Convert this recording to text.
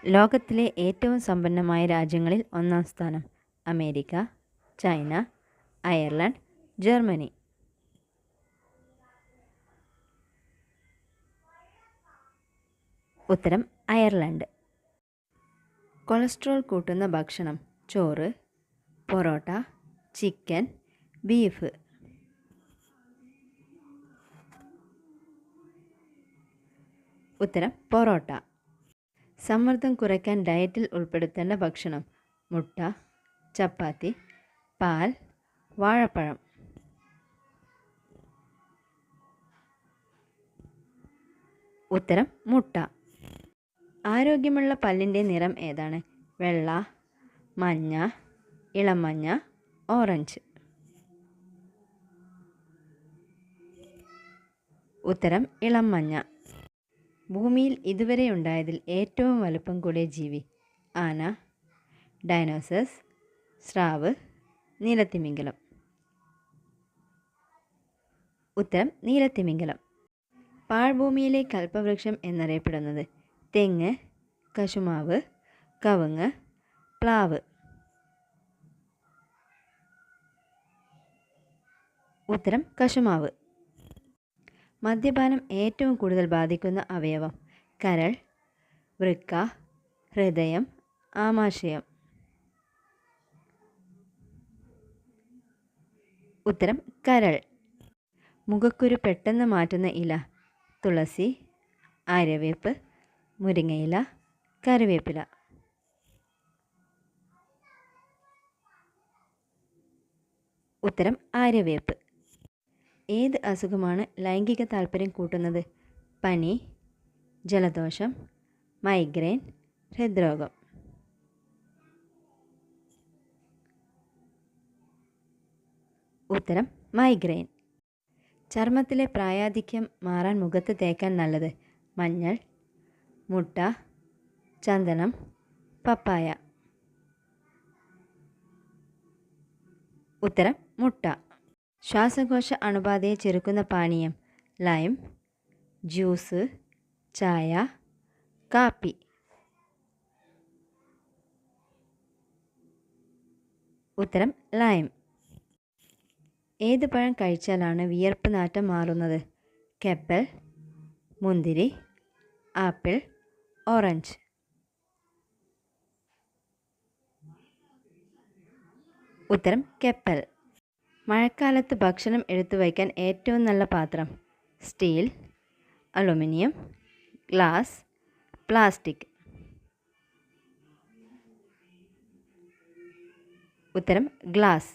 ലോകത്തിലെ ഏറ്റവും സമ്പന്നമായ രാജ്യങ്ങളിൽ ഒന്നാം സ്ഥാനം: അമേരിക്ക, ചൈന, അയർലൻഡ്, ജർമ്മനി. ഉത്തരം അയർലൻഡ്. കൊളസ്ട്രോൾ കൂട്ടുന്ന ഭക്ഷണം: ചോറ്, പൊറോട്ട, ചിക്കൻ, ബീഫ്. ഉത്തരം പൊറോട്ട. സമ്മർദ്ദം കുറയ്ക്കാൻ ഡയറ്റിൽ ഉൾപ്പെടുത്തേണ്ട ഭക്ഷണം: മുട്ട, ചപ്പാത്തി, പാൽ, വാഴപ്പഴം. ഉത്തരം മുട്ട. ആരോഗ്യമുള്ള പല്ലിൻ്റെ നിറം ഏതാണ്? വെള്ള, മഞ്ഞ, ഇളം മഞ്ഞ, ഓറഞ്ച്. ഉത്തരം ഇളം മഞ്ഞ. ഭൂമിയിൽ ഇതുവരെ ഉണ്ടായതിൽ ഏറ്റവും വലുപ്പം കൂടിയ ജീവി: ആന, ഡൈനോസേഴ്സ്, സ്രാവ്, നീലത്തിമിംഗലം. ഉത്തരം നീലത്തിമിംഗലം. പാഴ്ഭൂമിയിലെ കൽപ്പവൃക്ഷം എന്നറിയപ്പെടുന്നത്: തെങ്ങ്, കശുമാവ്, കവുങ്ങ്, പ്ലാവ്. ഉത്തരം കശുമാവ്. മദ്യപാനം ഏറ്റവും കൂടുതൽ ബാധിക്കുന്ന അവയവം: കരൾ, വൃക്ക, ഹൃദയം, ആമാശയം. ഉത്തരം കരൾ. മുഖക്കുരു പെട്ടെന്ന് മാറ്റുന്ന ഇല: തുളസി, ആര്യവേപ്പ്, മുരിങ്ങയില, കറിവേപ്പില. ഉത്തരം ആര്യവേപ്പ്. ഏത് അസുഖമാണ് ലൈംഗിക താൽപ്പര്യം കൂട്ടുന്നത്? പനി, ജലദോഷം, മൈഗ്രെയിൻ, ഹൃദ്രോഗം. ഉത്തരം മൈഗ്രെയിൻ. ചർമ്മത്തിലെ പ്രായാധിക്യം മാറാൻ മുഖത്ത് തേക്കാൻ നല്ലത്: മഞ്ഞൾ, മുട്ട, ചന്ദനം, പപ്പായ. ഉത്തരം മുട്ട. ശ്വാസകോശ അണുബാധയെ ചെറുക്കുന്ന പാനീയം: ലൈം, ജ്യൂസ്, ചായ, കാപ്പി. ഉത്തരം ലൈം. ഏത് പഴം കഴിച്ചാലാണ് വിയർപ്പ് നാറ്റം മാറുന്നത്? കെപ്പൽ, മുന്തിരി, ആപ്പിൾ, ഓറഞ്ച്. ഉത്തരം കെപ്പൽ. മഴക്കാലത്ത് ഭക്ഷണം എടുത്തു വയ്ക്കാൻ ഏറ്റവും നല്ല പാത്രം: സ്റ്റീൽ, അലുമിനിയം, ഗ്ലാസ്, പ്ലാസ്റ്റിക്. ഉത്തരം ഗ്ലാസ്.